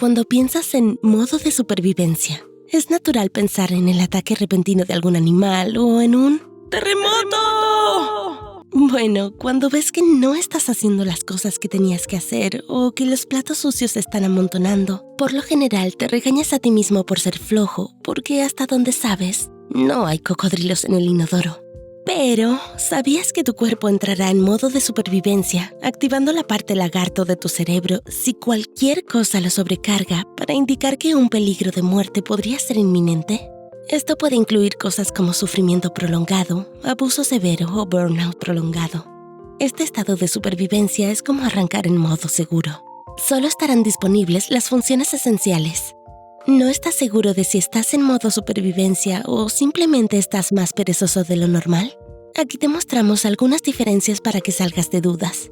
Cuando piensas en modo de supervivencia, es natural pensar en el ataque repentino de algún animal o en un ¡terremoto! Bueno, cuando ves que no estás haciendo las cosas que tenías que hacer o que los platos sucios se están amontonando, por lo general te regañas a ti mismo por ser flojo, porque hasta donde sabes, no hay cocodrilos en el inodoro. Pero, ¿sabías que tu cuerpo entrará en modo de supervivencia, activando la parte lagarto de tu cerebro si cualquier cosa lo sobrecarga para indicar que un peligro de muerte podría ser inminente? Esto puede incluir cosas como sufrimiento prolongado, abuso severo o burnout prolongado. Este estado de supervivencia es como arrancar en modo seguro. Solo estarán disponibles las funciones esenciales. ¿No estás seguro de si estás en modo supervivencia o simplemente estás más perezoso de lo normal? Aquí te mostramos algunas diferencias para que salgas de dudas.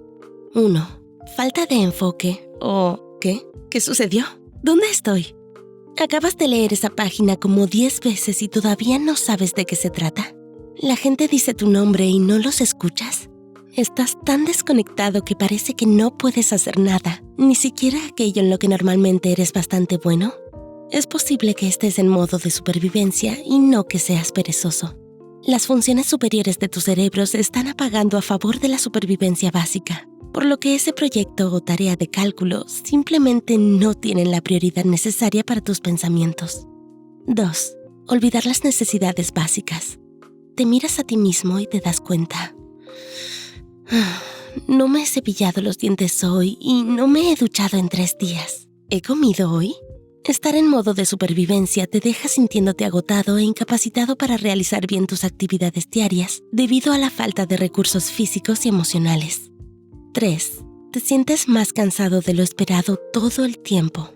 1. Falta de enfoque o ¿qué? ¿Qué sucedió? ¿Dónde estoy? Acabas de leer esa página como 10 veces y todavía no sabes de qué se trata. La gente dice tu nombre y no los escuchas. Estás tan desconectado que parece que no puedes hacer nada, ni siquiera aquello en lo que normalmente eres bastante bueno. Es posible que estés en modo de supervivencia y no que seas perezoso. Las funciones superiores de tu cerebro se están apagando a favor de la supervivencia básica, por lo que ese proyecto o tarea de cálculo simplemente no tienen la prioridad necesaria para tus pensamientos. 2. Olvidar las necesidades básicas. Te miras a ti mismo y te das cuenta. No me he cepillado los dientes hoy y no me he duchado en 3 días. ¿He comido hoy? Estar en modo de supervivencia te deja sintiéndote agotado e incapacitado para realizar bien tus actividades diarias debido a la falta de recursos físicos y emocionales. 3. Te sientes más cansado de lo esperado todo el tiempo.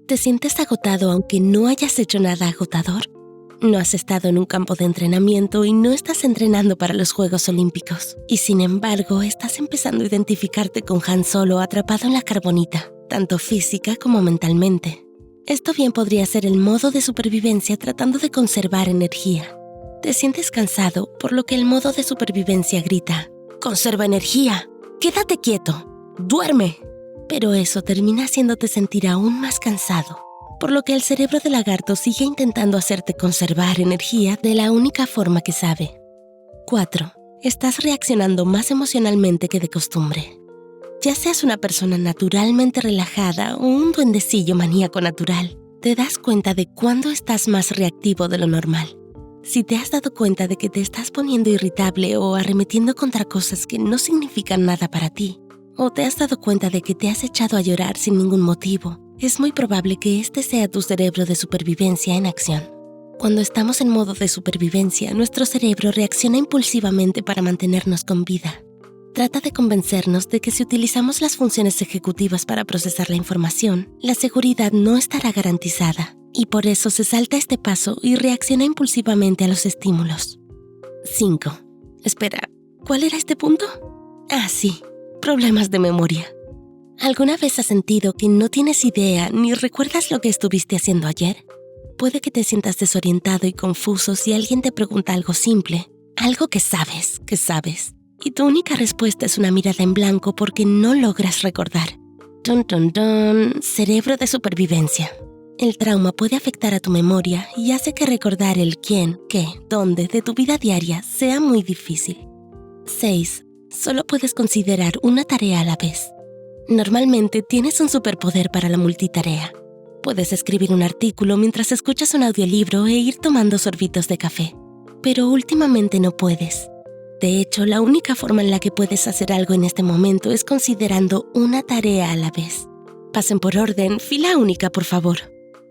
¿Te sientes agotado aunque no hayas hecho nada agotador? No has estado en un campo de entrenamiento y no estás entrenando para los Juegos Olímpicos. Y sin embargo, estás empezando a identificarte con Han Solo atrapado en la carbonita, tanto física como mentalmente. Esto bien podría ser el modo de supervivencia tratando de conservar energía. Te sientes cansado, por lo que el modo de supervivencia grita: ¡conserva energía! ¡Quédate quieto! ¡Duerme! Pero eso termina haciéndote sentir aún más cansado, por lo que el cerebro de lagarto sigue intentando hacerte conservar energía de la única forma que sabe. 4. Estás reaccionando más emocionalmente que de costumbre. Ya seas una persona naturalmente relajada o un duendecillo maníaco natural, te das cuenta de cuándo estás más reactivo de lo normal. Si te has dado cuenta de que te estás poniendo irritable o arremetiendo contra cosas que no significan nada para ti, o te has dado cuenta de que te has echado a llorar sin ningún motivo, es muy probable que este sea tu cerebro de supervivencia en acción. Cuando estamos en modo de supervivencia, nuestro cerebro reacciona impulsivamente para mantenernos con vida. Trata de convencernos de que si utilizamos las funciones ejecutivas para procesar la información, la seguridad no estará garantizada. Y por eso se salta este paso y reacciona impulsivamente a los estímulos. 5. Espera, ¿cuál era este punto? Ah, sí, problemas de memoria. ¿Alguna vez has sentido que no tienes idea ni recuerdas lo que estuviste haciendo ayer? Puede que te sientas desorientado y confuso si alguien te pregunta algo simple, algo que sabes, y tu única respuesta es una mirada en blanco porque no logras recordar. Dun, dun, dun, cerebro de supervivencia. El trauma puede afectar a tu memoria y hace que recordar el quién, qué, dónde de tu vida diaria sea muy difícil. 6. Solo puedes considerar una tarea a la vez. Normalmente tienes un superpoder para la multitarea. Puedes escribir un artículo mientras escuchas un audiolibro e ir tomando sorbitos de café. Pero últimamente no puedes. De hecho, la única forma en la que puedes hacer algo en este momento es considerando una tarea a la vez. Pasen por orden, fila única, por favor.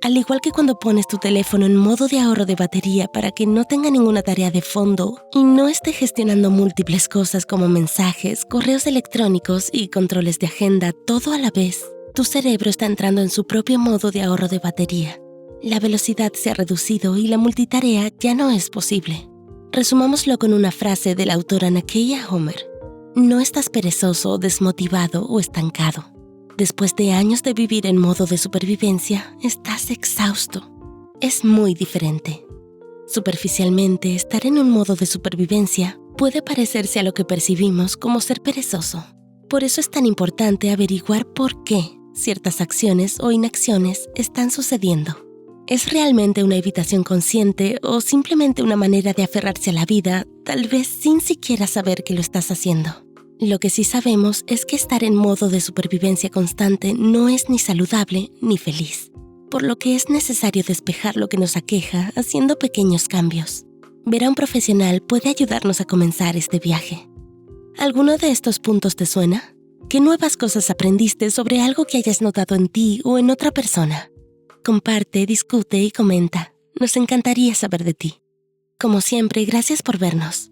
Al igual que cuando pones tu teléfono en modo de ahorro de batería para que no tenga ninguna tarea de fondo y no esté gestionando múltiples cosas como mensajes, correos electrónicos y controles de agenda todo a la vez, tu cerebro está entrando en su propio modo de ahorro de batería. La velocidad se ha reducido y la multitarea ya no es posible. Resumámoslo con una frase de la autora Nakeia Homer. No estás perezoso, desmotivado o estancado. Después de años de vivir en modo de supervivencia, estás exhausto. Es muy diferente. Superficialmente, estar en un modo de supervivencia puede parecerse a lo que percibimos como ser perezoso. Por eso es tan importante averiguar por qué ciertas acciones o inacciones están sucediendo. ¿Es realmente una evitación consciente o simplemente una manera de aferrarse a la vida, tal vez sin siquiera saber que lo estás haciendo? Lo que sí sabemos es que estar en modo de supervivencia constante no es ni saludable ni feliz, por lo que es necesario despejar lo que nos aqueja haciendo pequeños cambios. Ver a un profesional puede ayudarnos a comenzar este viaje. ¿Alguno de estos puntos te suena? ¿Qué nuevas cosas aprendiste sobre algo que hayas notado en ti o en otra persona? Comparte, discute y comenta. Nos encantaría saber de ti. Como siempre, gracias por vernos.